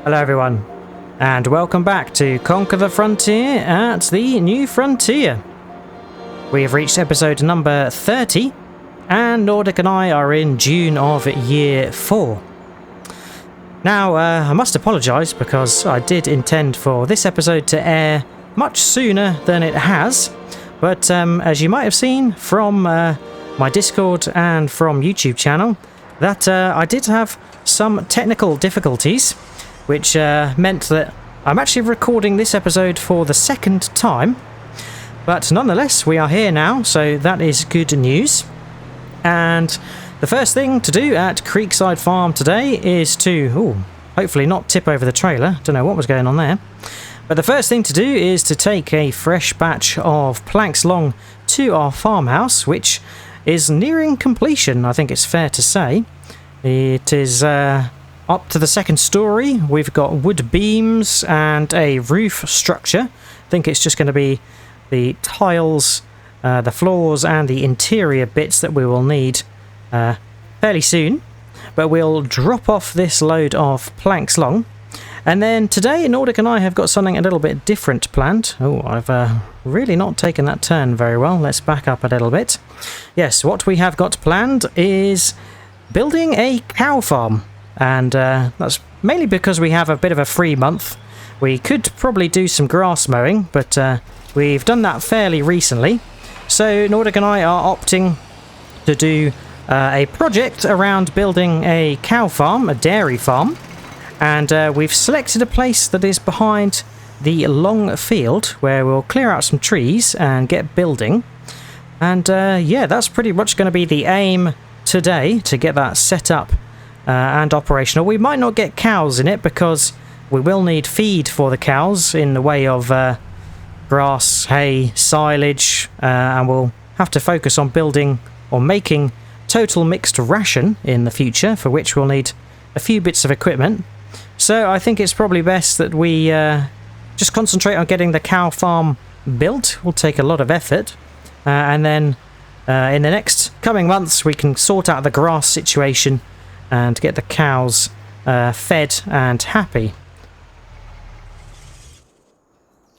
Hello everyone, and welcome back to Conquer the Frontier at the New Frontier. We have reached episode number 30, and Nordic and I are in June of year 4. Now, I must apologise because I did intend for this episode to air much sooner than it has, but as you might have seen from my Discord and from YouTube channel, that I did have some technical difficulties, which meant that I'm actually recording this episode for the second time, but nonetheless we are here now, so that is good news. And the first thing to do at Creekside Farm today is to, hopefully not tip over the trailer, don't know what was going on there, but the first thing to do is to take a fresh batch of planks long to our farmhouse, which is nearing completion, I think it's fair to say. It is up to the second story. We've got wood beams and a roof structure. I think it's just going to be the tiles, the floors and the interior bits that we will need fairly soon. But we'll drop off this load of planks long. And then today Nordic and I have got something a little bit different planned. Oh, I've really not taken that turn very well. Let's back up a little bit. Yes, what we have got planned is building a cow farm. And that's mainly because we have a bit of a free month. We could probably do some grass mowing, but we've done that fairly recently. So Nordic and I are opting to do a project around building a cow farm, a dairy farm. And we've selected a place that is behind the long field where we'll clear out some trees and get building. And yeah, that's pretty much going to be the aim today, to get that set up and operational. We might not get cows in it because we will need feed for the cows in the way of grass, hay, silage, and we'll have to focus on building or making total mixed ration in the future, for which we'll need a few bits of equipment. So I think it's probably best that we just concentrate on getting the cow farm built. Will take a lot of effort, and then in the next coming months we can sort out the grass situation and get the cows fed and happy.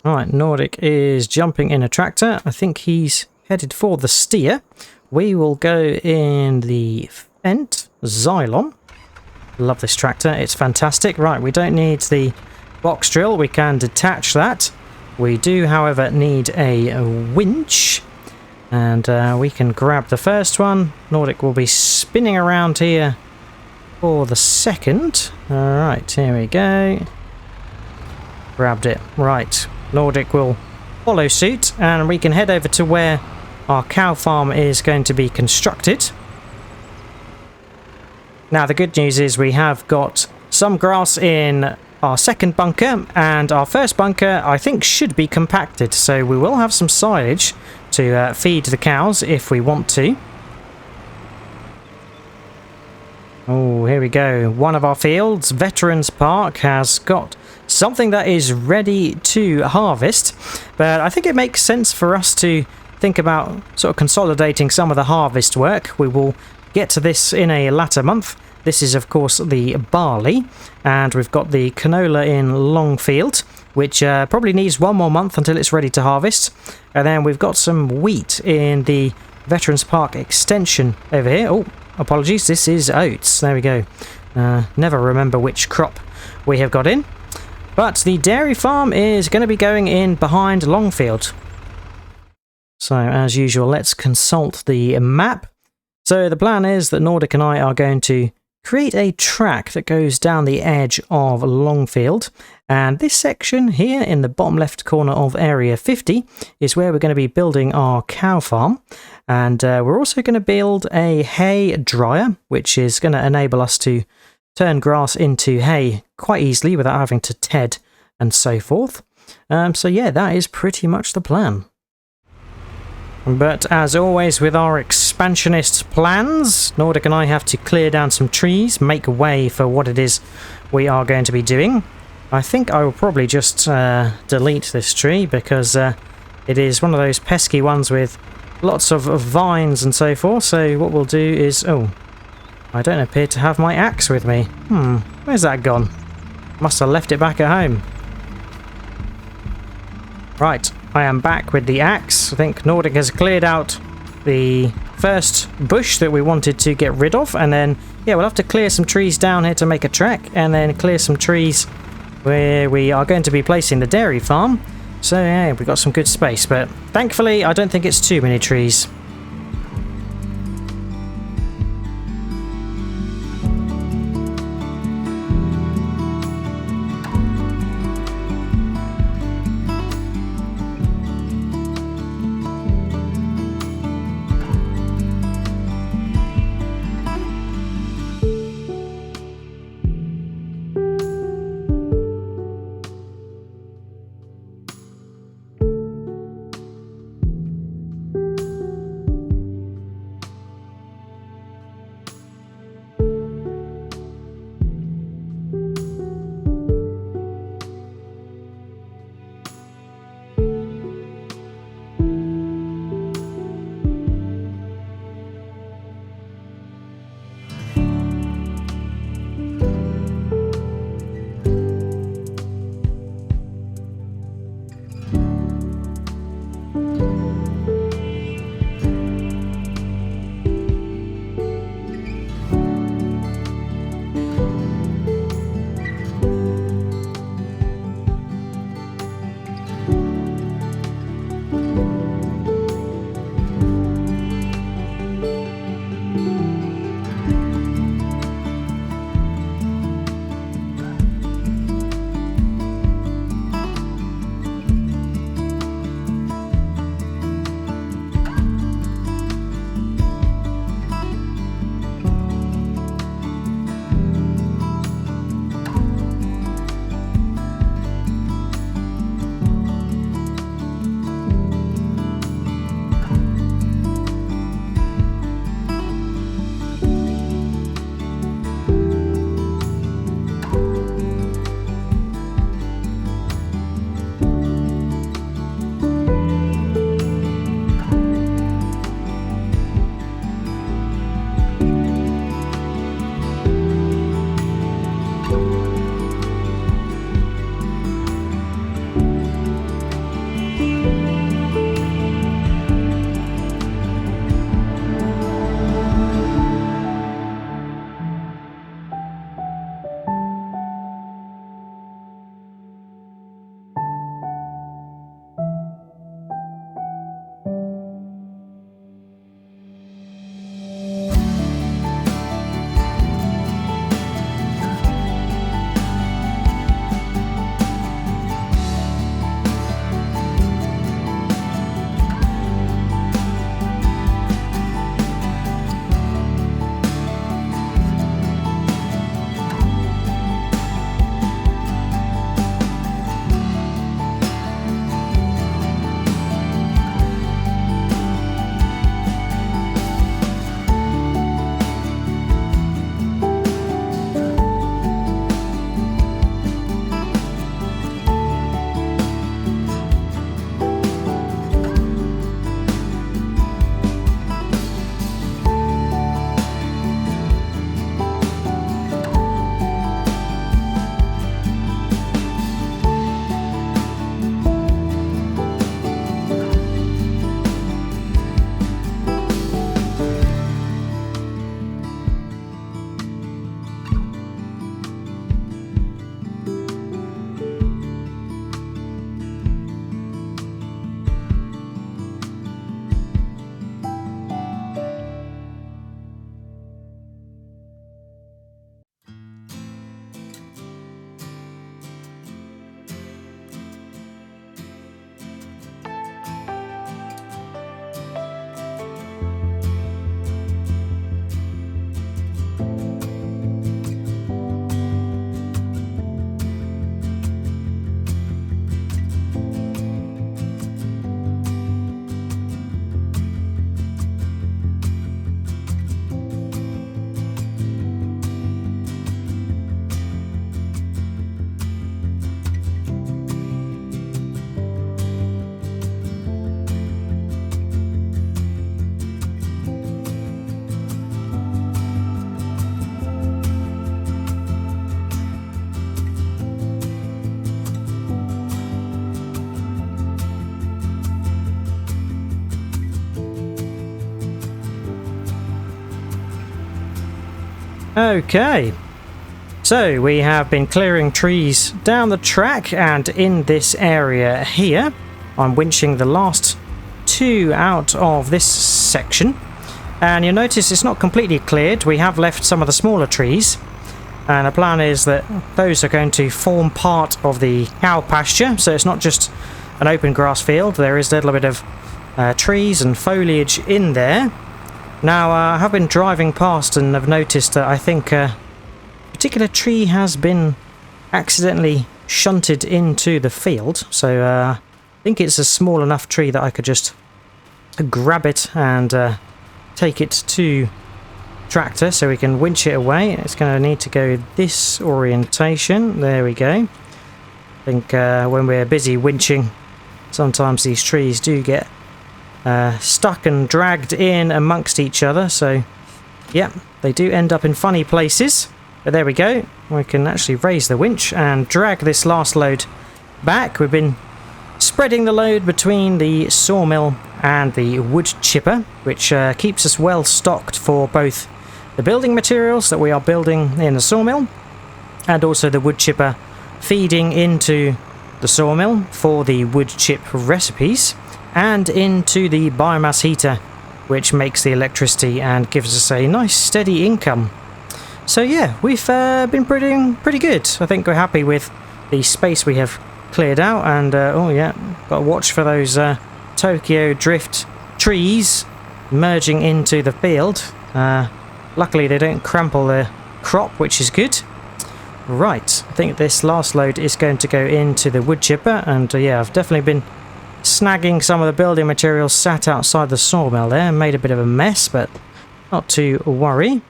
Alright, Nordic is jumping in a tractor. I think he's headed for the steer. We will go in the Fent Xylon. Love this tractor, it's fantastic. Right, we don't need the box drill, we can detach that. We do, however, need a winch. And we can grab the first one. Nordic will be spinning around here for the second. Alright, here we go. Grabbed it. Right, Nordic will follow suit and we can head over to where our cow farm is going to be constructed. Now the good news is we have got some grass in our second bunker, and our first bunker I think should be compacted, so we will have some silage to feed the cows if we want to. Oh, here we go. One of our fields, Veterans Park, has got something that is ready to harvest, but I think it makes sense for us to think about sort of consolidating some of the harvest work. We will get to this in a latter month. This is of course the barley, and we've got the canola in Longfield, which probably needs one more month until it's ready to harvest. And then we've got some wheat in the Veterans Park extension over here. Oh, apologies, this is oats. There we go. Never remember which crop we have got in. But the dairy farm is going to be going in behind Longfield. So as usual, let's consult the map. So the plan is that Nordic and I are going to create a track that goes down the edge of Longfield, and this section here in the bottom left corner of area 50 is where we're going to be building our cow farm. And we're also going to build a hay dryer, which is going to enable us to turn grass into hay quite easily without having to ted and so forth. So yeah, that is pretty much the plan. But as always with our expansionist plans, Nordic and I have to clear down some trees, make way for what it is we are going to be doing. I think I will probably just delete this tree because it is one of those pesky ones with lots of vines and so forth. So what we'll do is... oh, I don't appear to have my axe with me. Where's that gone? Must have left it back at home. Right, I am back with the axe. I think Nordic has cleared out the first bush that we wanted to get rid of, and then yeah, we'll have to clear some trees down here to make a track, and then clear some trees where we are going to be placing the dairy farm. So yeah, we've got some good space, but thankfully I don't think it's too many trees. Okay. So we have been clearing trees down the track, and in this area here, I'm winching the last 2 out of this section. And you'll notice it's not completely cleared. We have left some of the smaller trees. And the plan is that those are going to form part of the cow pasture. So it's not just an open grass field. There is a little bit of trees and foliage in there. Now, I have been driving past and have noticed that I think a particular tree has been accidentally shunted into the field. So I think it's a small enough tree that I could just grab it and take it to tractor so we can winch it away. It's going to need to go this orientation. There we go. I think when we're busy winching, sometimes these trees do get stuck and dragged in amongst each other. So yeah, they do end up in funny places. But there we go. We can actually raise the winch and drag this last load back. We've been spreading the load between the sawmill and the wood chipper, which keeps us well stocked for both the building materials that we are building in the sawmill and also the wood chipper feeding into the sawmill for the wood chip recipes and into the biomass heater, which makes the electricity and gives us a nice steady income. So yeah, we've been pretty good. I think we're happy with the space we have cleared out, and oh yeah, got to watch for those Tokyo drift trees merging into the field. Luckily they don't crumple the crop, which is good. Right, I think this last load is going to go into the wood chipper, and yeah, I've definitely been snagging some of the building materials sat outside the sawmill there, made a bit of a mess, but not to worry.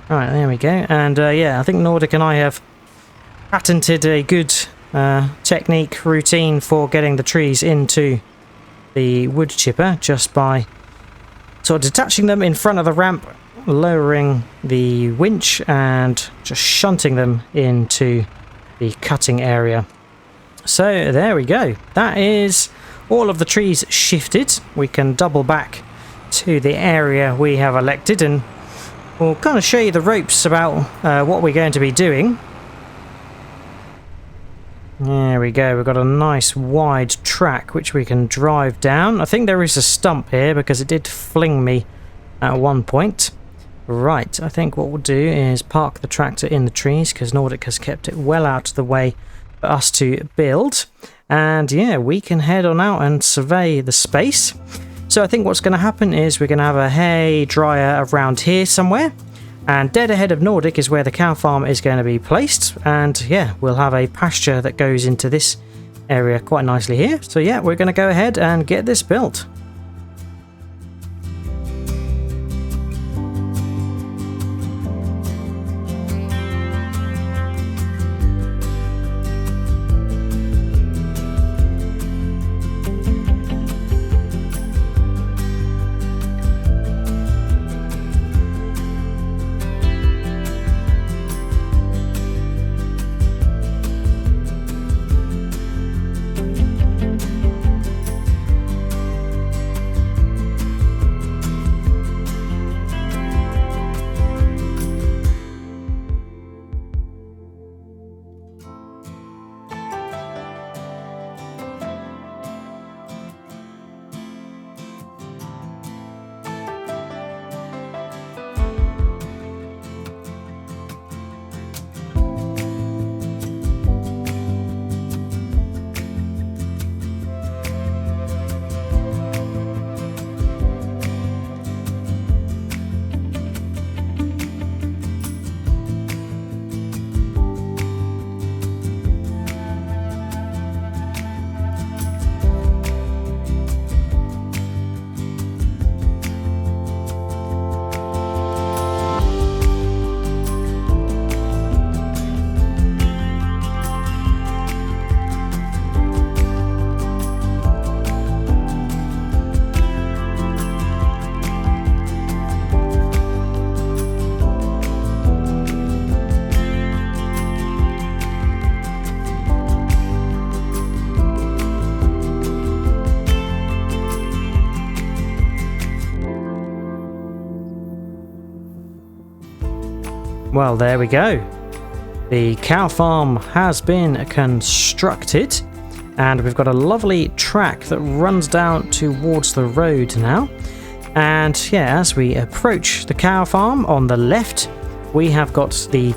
Right, there we go, and yeah, I think Nordic and I have patented a good technique, routine for getting the trees into the wood chipper just by sort of detaching them in front of the ramp, lowering the winch and just shunting them into the cutting area. So there we go. That is all of the trees shifted. We can double back to the area we have elected and we'll kind of show you the ropes about what we're going to be doing. There we go, we've got a nice wide track which we can drive down. I think there is a stump here because it did fling me at one point. Right, I think what we'll do is park the tractor in the trees because Nordic has kept it well out of the way for us to build. And yeah, we can head on out and survey the space. So I think what's going to happen is we're going to have a hay dryer around here somewhere. And dead ahead of Nordic is where the cow farm is going to be placed. And yeah, we'll have a pasture that goes into this area quite nicely here. So yeah, we're going to go ahead and get this built. Well, there we go. The cow farm has been constructed, and we've got a lovely track that runs down towards the road now. And yeah, as we approach the cow farm on the left, we have got the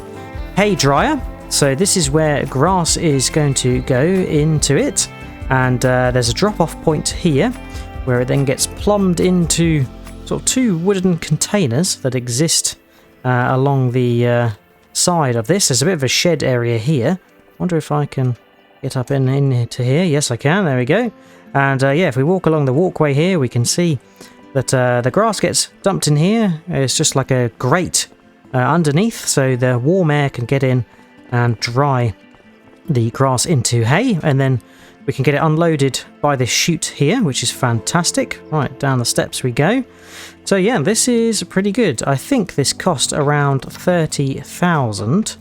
hay dryer. So this is where grass is going to go into it, and there's a drop-off point here where it then gets plumbed into sort of two wooden containers that exist along the side of this. There's a bit of a shed area here. Wonder if I can get up into here. Yes, I can. There we go. And yeah, if we walk along the walkway here, we can see that the grass gets dumped in here. It's just like a grate underneath, so the warm air can get in and dry the grass into hay, and then we can get it unloaded by this chute here, which is fantastic. Right, down the steps we go. So yeah, this is pretty good. I think this cost around 30,000.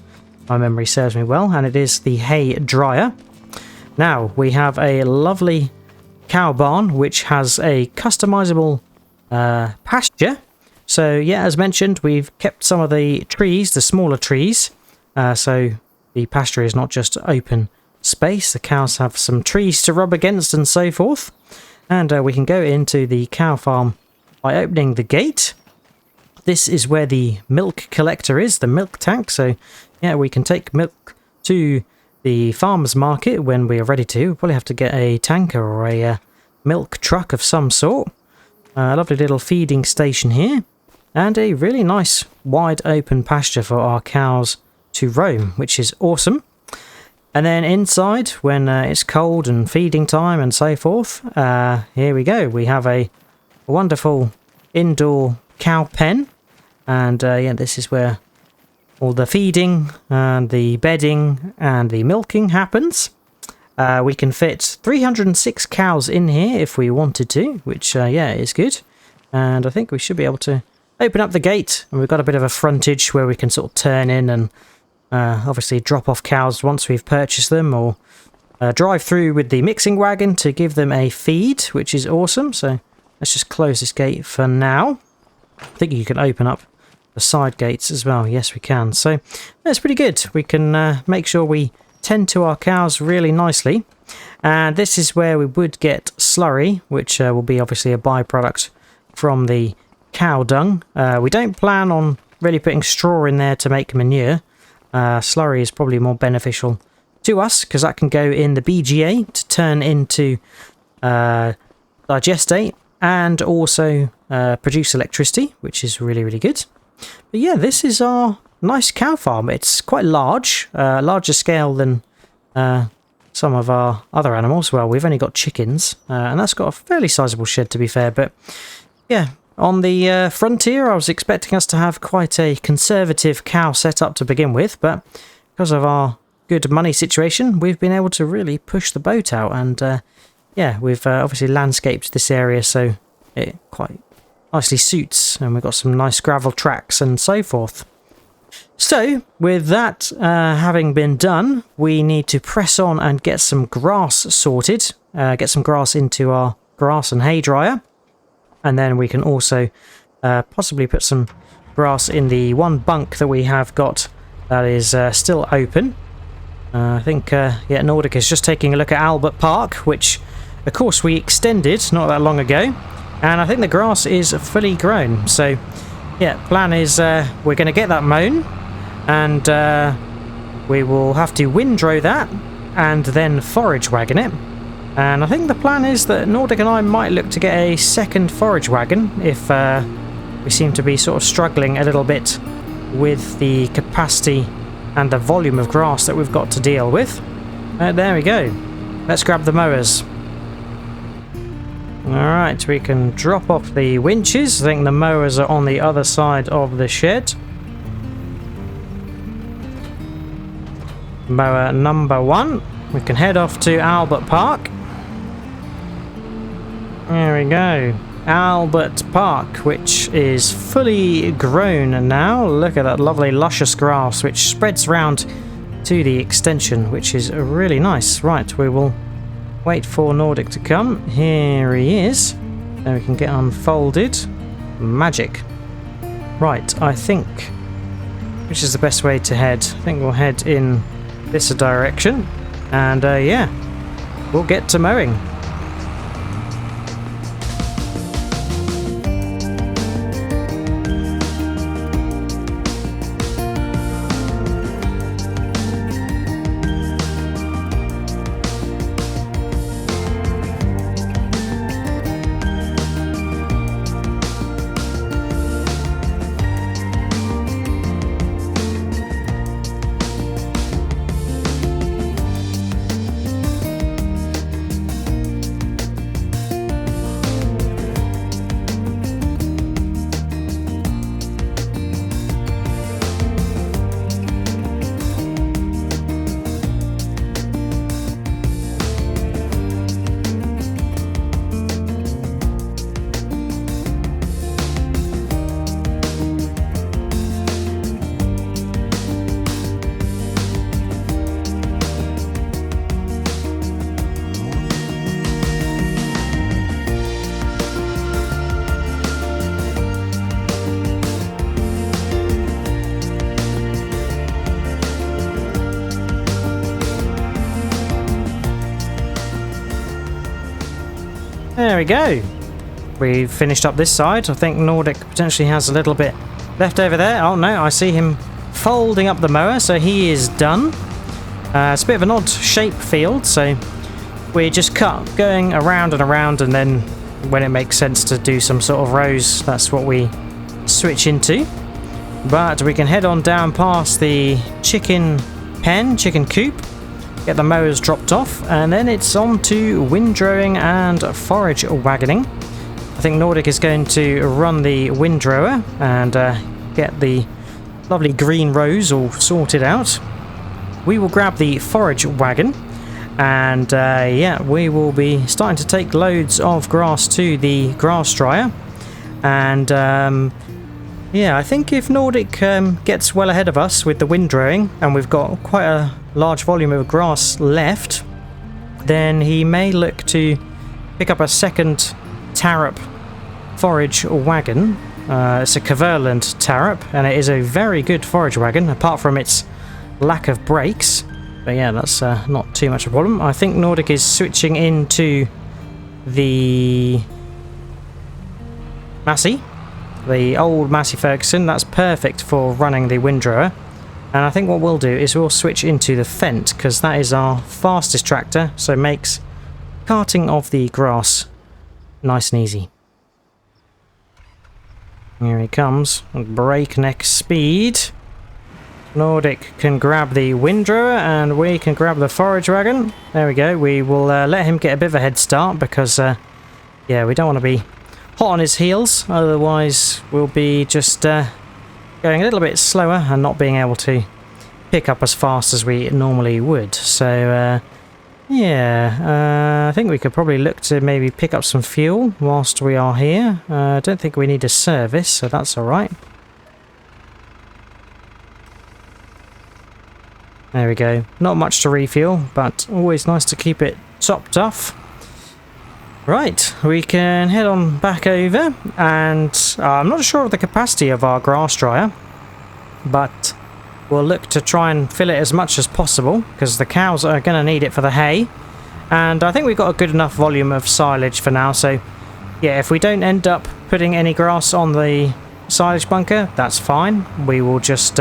My memory serves me well, and it is the hay dryer. Now, we have a lovely cow barn, which has a customizable pasture. So yeah, as mentioned, we've kept some of the trees, the smaller trees, so the pasture is not just open space. The cows have some trees to rub against and so forth. And we can go into the cow farm by opening the gate. This is where the milk collector is, the milk tank. So yeah, we can take milk to the farmer's market when we are ready to. We'll probably have to get a tanker or a milk truck of some sort. A lovely little feeding station here, and a really nice wide open pasture for our cows to roam, which is awesome. And then inside, when it's cold and feeding time and so forth, here we go. We have a wonderful indoor cow pen, and yeah, this is where all the feeding and the bedding and the milking happens. We can fit 306 cows in here if we wanted to, which yeah, is good. And I think we should be able to open up the gate, and we've got a bit of a frontage where we can sort of turn in and obviously drop off cows once we've purchased them, or drive through with the mixing wagon to give them a feed, which is awesome. So let's just close this gate for now. I think you can open up the side gates as well. Yes, we can. So that's pretty good. We can make sure we tend to our cows really nicely. And this is where we would get slurry, which will be obviously a byproduct from the cow dung. We don't plan on really putting straw in there to make manure. Slurry is probably more beneficial to us because that can go in the BGA to turn into digestate and also produce electricity, which is really, really good. But yeah, this is our nice cow farm. It's quite large, larger scale than some of our other animals. Well, we've only got chickens, and that's got a fairly sizable shed, to be fair. But yeah, on the frontier, I was expecting us to have quite a conservative cow setup to begin with, but because of our good money situation, we've been able to really push the boat out. And yeah, we've obviously landscaped this area so it quite nicely suits, and we've got some nice gravel tracks and so forth. So, with that having been done, we need to press on and get some grass sorted, get some grass into our grass and hay dryer, and then we can also possibly put some grass in the one bunk that we have got that is still open. I think yeah, Nordic is just taking a look at Albert Park, which of course we extended not that long ago, and I think the grass is fully grown. So yeah, plan is we're going to get that mown, and we will have to windrow that and then forage wagon it. And I think the plan is that Nordic and I might look to get a second forage wagon if we seem to be sort of struggling a little bit with the capacity and the volume of grass that we've got to deal with. There we go. Let's grab the mowers. Alright, we can drop off the winches. I think the mowers are on the other side of the shed. Mower number 1. We can head off to Albert Park. There we go. Albert Park, which is fully grown now. Look at that lovely luscious grass which spreads round to the extension, which is really nice. Right, we will wait for Nordic to come. Here he is. Then we can get unfolded. Magic. Right, I think which is the best way to head. I think we'll head in this direction, and yeah, we'll get to mowing. There we go. We've finished up this side. I think Nordic potentially has a little bit left over there. Oh no, I see him folding up the mower, so he is done. It's a bit of an odd shape field, so we just cut going around and around, and then when it makes sense to do some sort of rows, that's what we switch into. But we can head on down past the chicken pen, chicken coop, get the mowers dropped off, and then it's on to windrowing and forage wagoning. I think Nordic is going to run the windrower and get the lovely green rows all sorted out. We will grab the forage wagon, and yeah, we will be starting to take loads of grass to the grass dryer. And yeah, I think if Nordic gets well ahead of us with the windrowing, and we've got quite a large volume of grass left, then he may look to pick up a second Tarrap forage wagon. It's a Kverland Tarrap, and it is a very good forage wagon, apart from its lack of brakes. But yeah, that's not too much of a problem. I think Nordic is switching into the Massey, the old Massey Ferguson. That's perfect for running the windrower. And I think what we'll do is we'll switch into the Fent, because that is our fastest tractor, so it makes carting of the grass nice and easy. Here he comes, breakneck speed. Nordic can grab the windrower, and we can grab the forage wagon. There we go. We will let him get a bit of a head start, because yeah, we don't want to be hot on his heels, otherwise we'll be just going a little bit slower and not being able to pick up as fast as we normally would. So yeah, I think we could probably look to maybe pick up some fuel whilst we are here. I don't think we need a service, so that's alright. There we go. Not much to refuel, but always nice to keep it topped off. Right, we can head on back over, and I'm not sure of the capacity of our grass dryer, but we'll look to try and fill it as much as possible, because the cows are going to need it for the hay, and I think we've got a good enough volume of silage for now. So yeah, if we don't end up putting any grass on the silage bunker, that's fine. We will just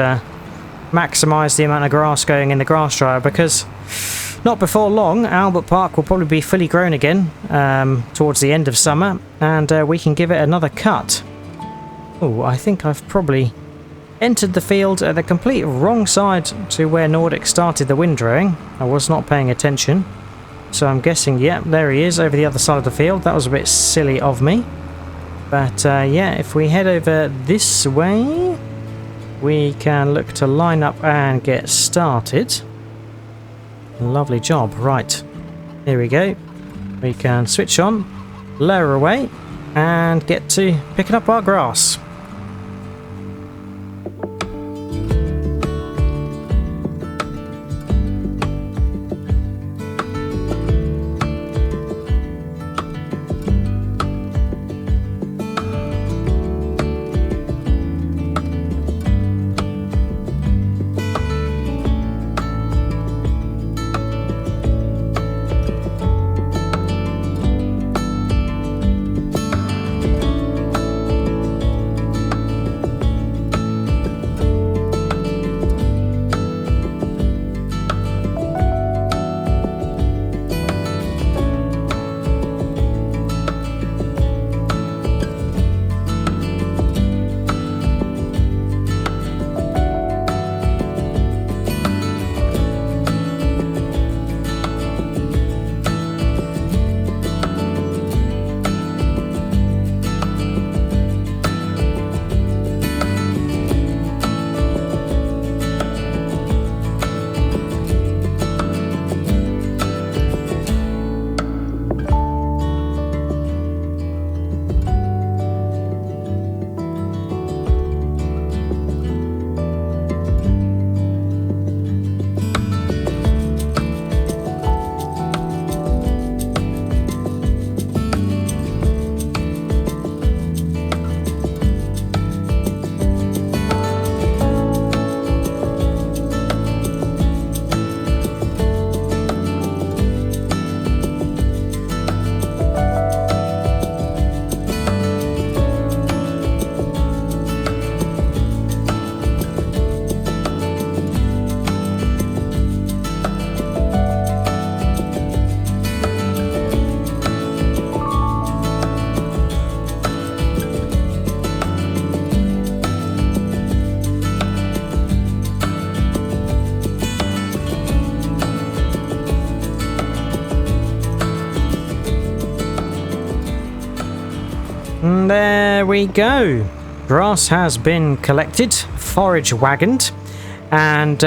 maximise the amount of grass going in the grass dryer, because not before long Albert Park will probably be fully grown again towards the end of summer, and we can give it another cut. Oh, I think I've probably entered the field at the complete wrong side to where Nordic started the windrowing. I was not paying attention, so I'm guessing, yeah, there he is over the other side of the field. That was a bit silly of me, but yeah, if we head over this way, we can look to line up and get started. Lovely job. Right, here we go. We can switch on, lower away, and get to picking up our grass. And there we go. Grass has been collected, forage wagoned, and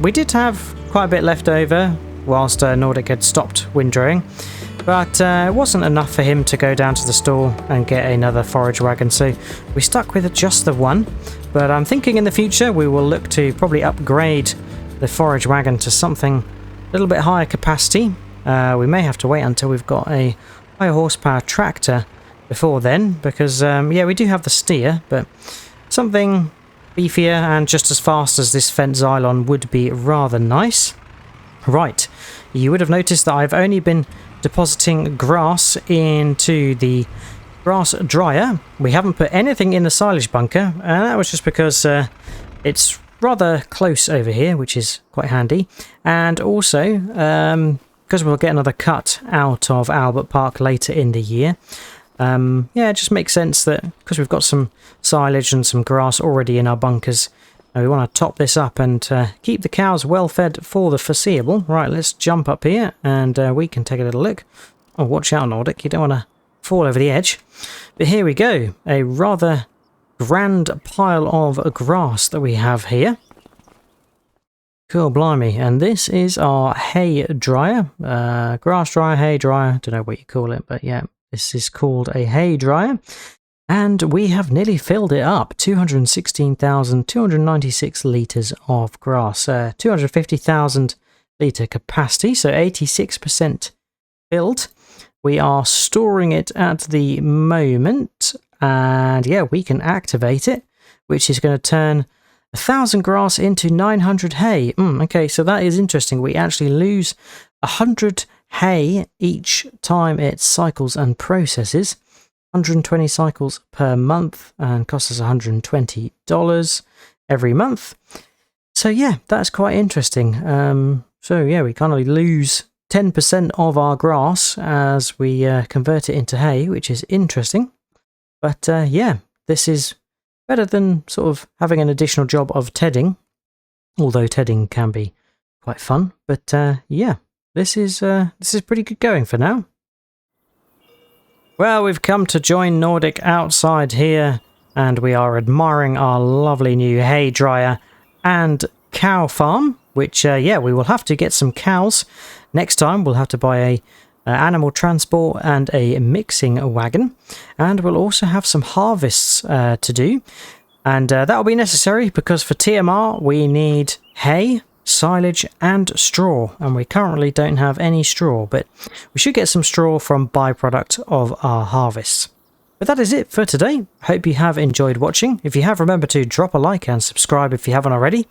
we did have quite a bit left over whilst Nordic had stopped windrowing, but it wasn't enough for him to go down to the store and get another forage wagon, so we stuck with just the one. But I'm thinking in the future we will look to probably upgrade the forage wagon to something a little bit higher capacity. We may have to wait until we've got a higher horsepower tractor before then, because yeah, we do have the steer, but something beefier and just as fast as this fence Xylon would be rather nice. Right, you would have noticed that I've only been depositing grass into the grass dryer. We haven't put anything in the silage bunker, and that was just because it's rather close over here, which is quite handy, and also because we'll get another cut out of Albert Park later in the year. Yeah, it just makes sense that because we've got some silage and some grass already in our bunkers, we want to top this up and keep the cows well fed for the foreseeable. Right, let's jump up here and we can take a little look. Oh, watch out, Nordic, you don't want to fall over the edge. But here we go, a rather grand pile of grass that we have here. Cool, blimey. And this is our hay dryer, grass dryer, hay dryer, don't know what you call it, but yeah, this is called a hay dryer. And we have nearly filled it up, 216,296 litres of grass, 250,000 litre capacity, so 86% filled. We are storing it at the moment, and yeah, we can activate it, which is going to turn 1,000 grass into 900 hay. Okay, so that is interesting. We actually lose 100 hay each time it cycles and processes. 120 cycles per month and costs us $120 every month. So yeah, that's quite interesting. So yeah, we kind of lose 10% of our grass as we convert it into hay, which is interesting. But yeah, this is better than sort of having an additional job of tedding, although tedding can be quite fun. But yeah, this is pretty good going for now. Well, we've come to join Nordic outside here, and we are admiring our lovely new hay dryer and cow farm, which, yeah, we will have to get some cows. Next time, we'll have to buy a animal transport and a mixing wagon, and we'll also have some harvests to do. And that will be necessary because for TMR, we need hay, silage and straw, and we currently don't have any straw, but we should get some straw from byproduct of our harvests. But that is it for today. Hope you have enjoyed watching. If you have, remember to drop a like and subscribe if you haven't already.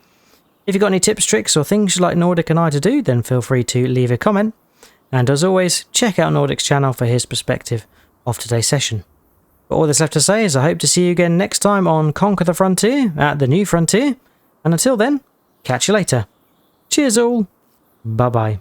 If you've got any tips, tricks or things you'd like Nordic and I to do, then feel free to leave a comment. And as always, check out Nordic's channel for his perspective of today's session. But all that's left to say is I hope to see you again next time on Conquer the Frontier at the New Frontier. And until then, catch you later. Cheers all. Bye bye.